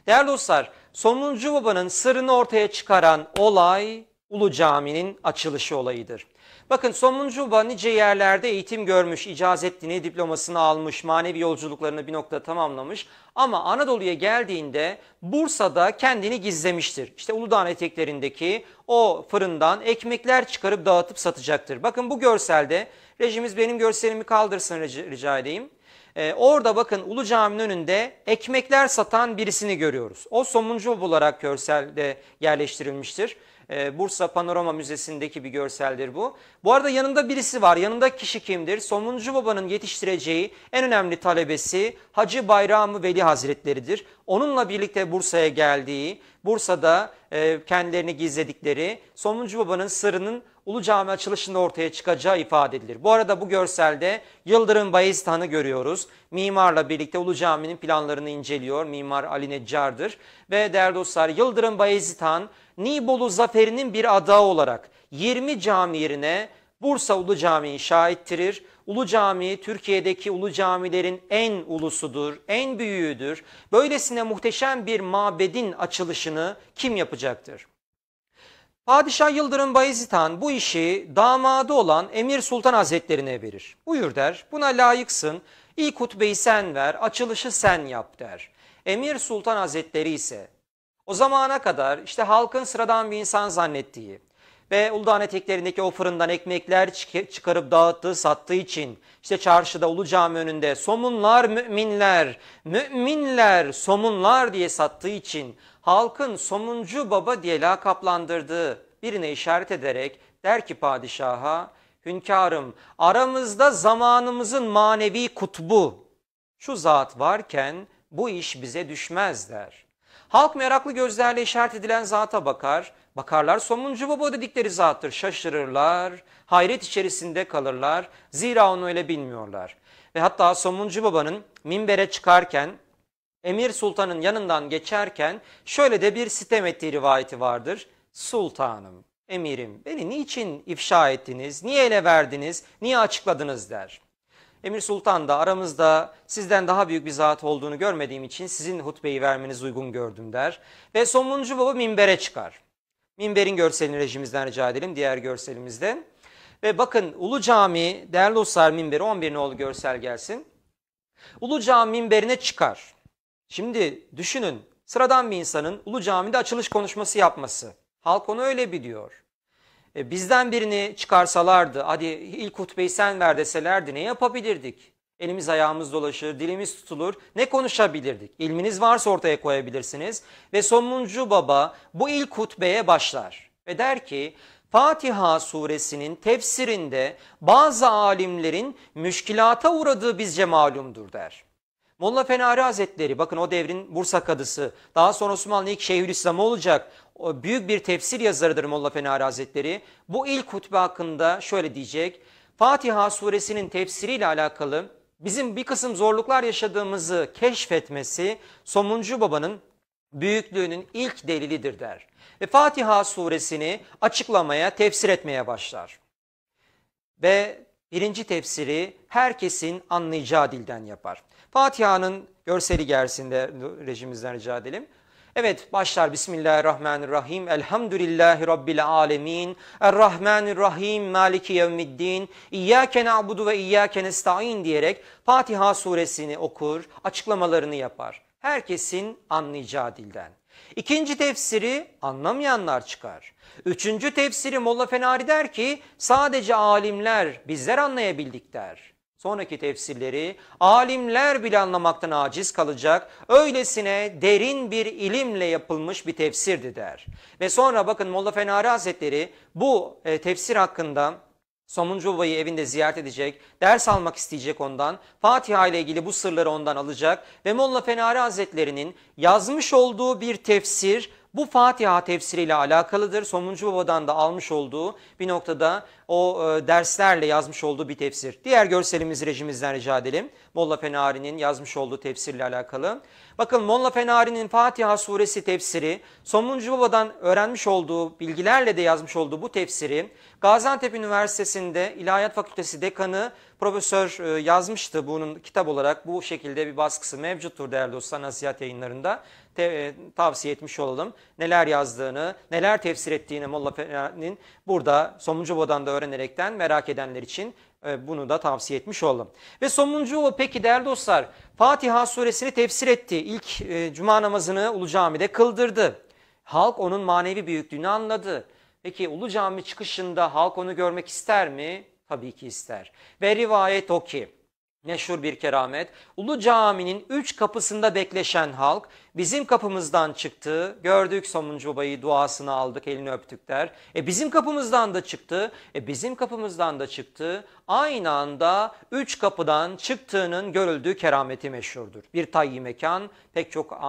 Değerli dostlar, Somuncu Baba'nın sırrını ortaya çıkaran olay Ulu Cami'nin açılışı olayıdır. Bakın Somuncu Baba nice yerlerde eğitim görmüş, icazet dini diplomasını almış, manevi yolculuklarını bir noktada tamamlamış. Ama Anadolu'ya geldiğinde Bursa'da kendini gizlemiştir. İşte Uludağ'ın eteklerindeki o fırından ekmekler çıkarıp dağıtıp satacaktır. Bakın bu görselde, rejimiz benim görselimi kaldırsın rica edeyim. Orada bakın Ulu Cami'nin önünde ekmekler satan birisini görüyoruz. O Somuncu Baba olarak görselde yerleştirilmiştir. Bursa Panorama Müzesi'ndeki bir görseldir bu. Bu arada yanında birisi var. Yanındaki kişi kimdir? Somuncu Baba'nın yetiştireceği en önemli talebesi Hacı Bayram-ı Veli Hazretleri'dir. Onunla birlikte Bursa'ya geldiği, Bursa'da kendilerini gizledikleri Somuncu Baba'nın sırrının Ulu Cami açılışında ortaya çıkacağı ifade edilir. Bu arada bu görselde Yıldırım Bayezid Han'ı görüyoruz. Mimarla birlikte Ulu Cami'nin planlarını inceliyor. Mimar Ali Neccar'dır. Ve değerli dostlar, Yıldırım Bayezid Han Nibolu Zaferi'nin bir adağı olarak 20 cami yerine Bursa Ulu Cami'yi inşa ettirir. Ulu Cami Türkiye'deki ulu camilerin en ulusudur, en büyüğüdür. Böylesine muhteşem bir mabedin açılışını kim yapacaktır? Padişah Yıldırım Bayezid Han bu işi damadı olan Emir Sultan Hazretlerine verir. Buyur der, buna layıksın, ilk hutbeyi sen ver, açılışı sen yap der. Emir Sultan Hazretleri ise o zamana kadar işte halkın sıradan bir insan zannettiği ve Uludağ'ın eteklerindeki o fırından ekmekler çıkarıp dağıttığı, sattığı için işte çarşıda Ulu Cami önünde somunlar müminler, müminler somunlar diye sattığı için halkın Somuncu Baba diye lakaplandırdığı birine işaret ederek der ki padişaha, hünkârım aramızda zamanımızın manevi kutbu şu zat varken bu iş bize düşmez der. Halk meraklı gözlerle işaret edilen zata bakar. Bakarlar Somuncu Baba dedikleri zattır. Şaşırırlar, hayret içerisinde kalırlar. Zira onu öyle bilmiyorlar. Ve hatta Somuncu Baba'nın minbere çıkarken, Emir Sultan'ın yanından geçerken şöyle de bir sitem ettiği rivayeti vardır. Sultanım, emirim beni niçin ifşa ettiniz, niye ele verdiniz, niye açıkladınız der. Emir Sultan da aramızda sizden daha büyük bir zat olduğunu görmediğim için sizin hutbeyi vermeniz uygun gördüm der. Ve Somuncu Baba minbere çıkar. Minberin görselini rejimizden rica edelim, diğer görselimizde. Ve bakın Ulu Cami, değerli dostlar minberi 11 nolu görsel gelsin. Ulu Cami minberine çıkar. Şimdi düşünün, sıradan bir insanın Ulu Cami'de açılış konuşması yapması. Halk onu öyle biliyor. Bizden birini çıkarsalardı, hadi ilk hutbeyi sen ver deselerdi ne yapabilirdik? Elimiz ayağımız dolaşır, dilimiz tutulur, ne konuşabilirdik? İlminiz varsa ortaya koyabilirsiniz. Ve Somuncu Baba bu ilk hutbeye başlar ve der ki, Fatiha suresinin tefsirinde bazı alimlerin müşkilata uğradığı bizce malumdur der. Molla Fenari Hazretleri, bakın o devrin Bursa kadısı, daha sonra Osmanlı ilk Şeyhülislam olacak, o büyük bir tefsir yazarıdır Molla Fenari Hazretleri. Bu ilk hutbe hakkında şöyle diyecek, Fatiha suresinin tefsiriyle alakalı bizim bir kısım zorluklar yaşadığımızı keşfetmesi Somuncu Baba'nın büyüklüğünün ilk delilidir der. Ve Fatiha suresini açıklamaya, tefsir etmeye başlar. Ve birinci tefsiri herkesin anlayacağı dilden yapar. Fatiha'nın görseli gelsin de rejimizden rica edelim. Evet başlar Bismillahirrahmanirrahim. Elhamdülillahi Rabbil alemin. Errahmanirrahim. Maliki yevmiddin. İyyâke na'budu ve iyyâke nesta'in diyerek Fatiha suresini okur, açıklamalarını yapar. Herkesin anlayacağı dilden. İkinci tefsiri anlamayanlar çıkar. Üçüncü tefsiri Molla Fenari der ki sadece alimler bizler anlayabildik der. Sonraki tefsirleri alimler bile anlamaktan aciz kalacak, öylesine derin bir ilimle yapılmış bir tefsirdi der. Ve sonra bakın Molla Fenari Hazretleri bu tefsir hakkında Somuncu Baba'yı evinde ziyaret edecek, ders almak isteyecek ondan, Fatiha ile ilgili bu sırları ondan alacak ve Molla Fenari Hazretleri'nin yazmış olduğu bir tefsir, bu Fatiha tefsiriyle alakalıdır. Somuncu Baba'dan da almış olduğu bir noktada o derslerle yazmış olduğu bir tefsir. Diğer görselimizi rejimizden rica edelim. Molla Fenari'nin yazmış olduğu tefsirle alakalı. Bakın Molla Fenari'nin Fatiha suresi tefsiri, Somuncu Baba'dan öğrenmiş olduğu bilgilerle de yazmış olduğu bu tefsiri Gaziantep Üniversitesi'nde İlahiyat Fakültesi Dekanı Profesör yazmıştı. Bunun kitap olarak bu şekilde bir baskısı mevcuttur değerli dostlar, Nasihat Yayınları'nda. Tavsiye etmiş olalım. Neler yazdığını, neler tefsir ettiğini Molla Fenari'nin burada Somuncu Baba'dan da öğrenerekten merak edenler için bunu da tavsiye etmiş oldum. Ve Somuncu Baba peki değerli dostlar Fatiha suresini tefsir etti. İlk cuma namazını Ulu Cami'de kıldırdı. Halk onun manevi büyüklüğünü anladı. Peki Ulu Cami çıkışında halk onu görmek ister mi? Tabii ki ister. Ve rivayet o ki, meşhur bir keramet, Ulu Cami'nin 3 kapısında bekleşen halk bizim kapımızdan çıktı, gördük Somuncu Baba'yı, duasını aldık, elini öptük der. Bizim kapımızdan da çıktı, bizim kapımızdan da çıktı. Aynı anda 3 kapıdan çıktığının görüldüğü kerameti meşhurdur. Bir tayyi mekan, pek çok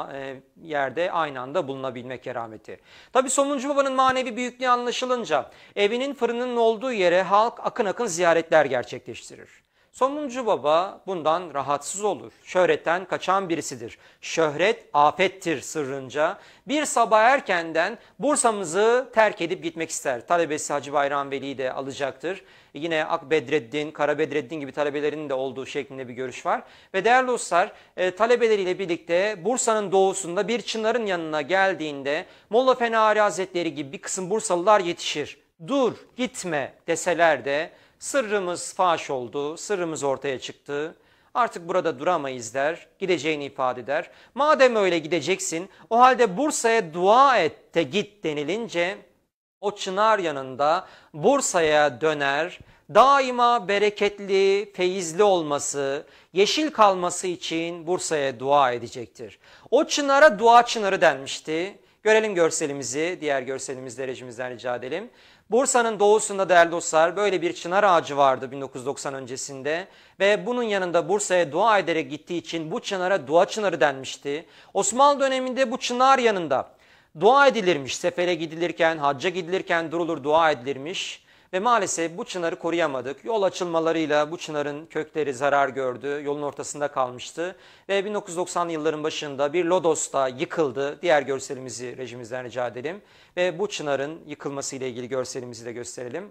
yerde aynı anda bulunabilme kerameti. Tabi Somuncu Baba'nın manevi büyüklüğü anlaşılınca evinin fırınının olduğu yere halk akın akın ziyaretler gerçekleştirir. Somuncu Baba bundan rahatsız olur. Şöhretten kaçan birisidir. Şöhret afettir sırrınca. Bir sabah erkenden Bursa'mızı terk edip gitmek ister. Talebesi Hacı Bayram Veli'yi de alacaktır. Yine Ak Bedreddin, Kara Bedreddin gibi talebelerinin de olduğu şeklinde bir görüş var. Ve değerli dostlar talebeleriyle birlikte Bursa'nın doğusunda bir çınarın yanına geldiğinde Molla Fenari Hazretleri gibi bir kısım Bursalılar yetişir. Dur, gitme deseler de sırrımız faş oldu, sırrımız ortaya çıktı. Artık burada duramayız der, gideceğini ifade eder. Madem öyle gideceksin, o halde Bursa'ya dua et de git denilince o çınar yanında Bursa'ya döner, daima bereketli, feyizli olması, yeşil kalması için Bursa'ya dua edecektir. O çınara dua çınarı denmişti. Görelim görselimizi, diğer görselimizde rejimizden rica edelim. Bursa'nın doğusunda değerli dostlar böyle bir çınar ağacı vardı 1990 öncesinde ve bunun yanında Bursa'ya dua ederek gittiği için bu çınara dua çınarı denmişti. Osmanlı döneminde bu çınar yanında dua edilirmiş, sefere gidilirken, hacca gidilirken durulur dua edilirmiş ve maalesef bu çınarı koruyamadık. Yol açılmalarıyla bu çınarın kökleri zarar gördü, yolun ortasında kalmıştı ve 1990'lı yılların başında bir lodosta yıkıldı. Diğer görselimizi rejimizden rica edelim ve bu çınarın yıkılmasıyla ilgili görselimizi de gösterelim.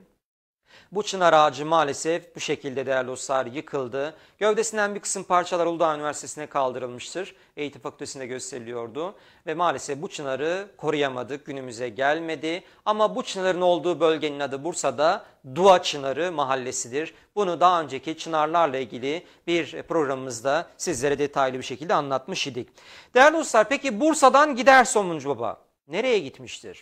Bu çınar ağacı maalesef bu şekilde değerli dostlar yıkıldı. Gövdesinden bir kısım parçalar Uludağ Üniversitesi'ne kaldırılmıştır. Eğitim Fakültesi'nde gösteriliyordu. Ve maalesef bu çınarı koruyamadık, günümüze gelmedi. Ama bu çınarın olduğu bölgenin adı Bursa'da Dua Çınarı mahallesidir. Bunu daha önceki çınarlarla ilgili bir programımızda sizlere detaylı bir şekilde anlatmış idik. Değerli dostlar peki Bursa'dan gider Somuncu Baba. Nereye gitmiştir?